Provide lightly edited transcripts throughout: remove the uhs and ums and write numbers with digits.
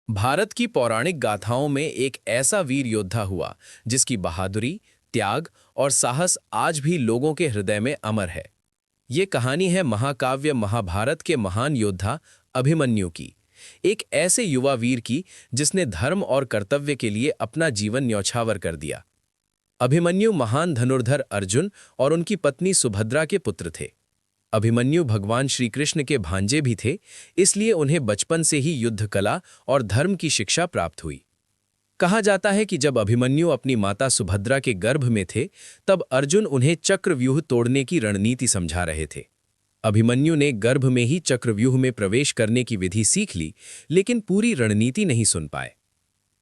भारत की पौराणिक गाथाओं में एक ऐसा वीर योद्धा हुआ जिसकी बहादुरी, त्याग और साहस आज भी लोगों के हृदय में अमर है। ये कहानी है महाकाव्य महाभारत के महान योद्धा अभिमन्यु की। एक ऐसे युवा वीर की जिसने धर्म और कर्तव्य के लिए अपना जीवन न्यौछावर कर दिया। अभिमन्यु महान धनुर्धर अर्जुन और उनकी पत्नी सुभद्रा के पुत्र थे। अभिमन्यु भगवान श्री कृष्ण के भांजे भी थे, इसलिए उन्हें बचपन से ही युद्ध कला और धर्म की शिक्षा प्राप्त हुई। कहा जाता है कि जब अभिमन्यु अपनी माता सुभद्रा के गर्भ में थे, तब अर्जुन उन्हें चक्रव्यूह तोड़ने की रणनीति समझा रहे थे। अभिमन्यु ने गर्भ में ही चक्रव्यूह में प्रवेश करने की विधि सीख ली, लेकिन पूरी रणनीति नहीं सुन पाए।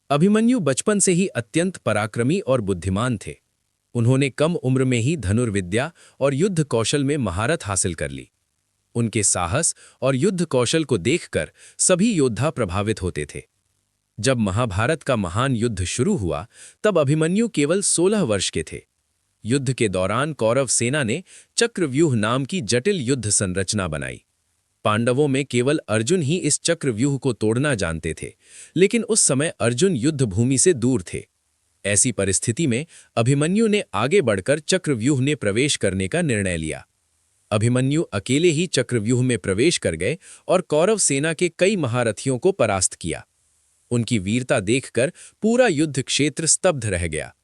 अभिमन्यु बचपन से ही अत्यंत पराक्रमी और बुद्धिमान थे। उन्होंने कम उम्र में ही धनुर्विद्या और युद्ध कौशल में महारत हासिल कर ली। उनके साहस और युद्ध कौशल को देखकर सभी योद्धा प्रभावित होते थे। जब महाभारत का महान युद्ध शुरू हुआ, तब अभिमन्यु केवल 16 वर्ष के थे। युद्ध के दौरान कौरव सेना ने चक्रव्यूह नाम की जटिल युद्ध संरचना बनाई। पांडवों में केवल अर्जुन ही इस चक्रव्यूह को तोड़ना जानते थे, लेकिन उस समय अर्जुन युद्ध भूमि से दूर थे। ऐसी परिस्थिति में अभिमन्यु ने आगे बढ़कर चक्रव्यूह में प्रवेश करने का निर्णय लिया। अभिमन्यु अकेले ही चक्रव्यूह में प्रवेश कर गए और कौरव सेना के कई महारथियों को परास्त किया। उनकी वीरता देखकर पूरा युद्ध क्षेत्र स्तब्ध रह गया।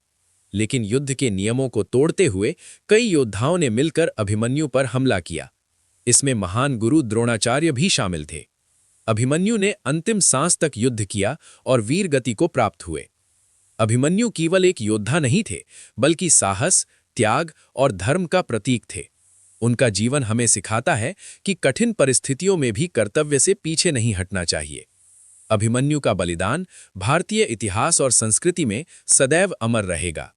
लेकिन युद्ध के नियमों को तोड़ते हुए कई योद्धाओं ने मिलकर अभिमन्यु पर हमला किया। इसमें महान गुरु द्रोणाचार्य भी शामिल थे। अभिमन्यु ने अंतिम सांस तक युद्ध किया और वीर गति को प्राप्त हुए। अभिमन्यु केवल एक योद्धा नहीं थे, बल्कि साहस, त्याग और धर्म का प्रतीक थे। उनका जीवन हमें सिखाता है कि कठिन परिस्थितियों में भी कर्तव्य से पीछे नहीं हटना चाहिए। अभिमन्यु का बलिदान भारतीय इतिहास और संस्कृति में सदैव अमर रहेगा।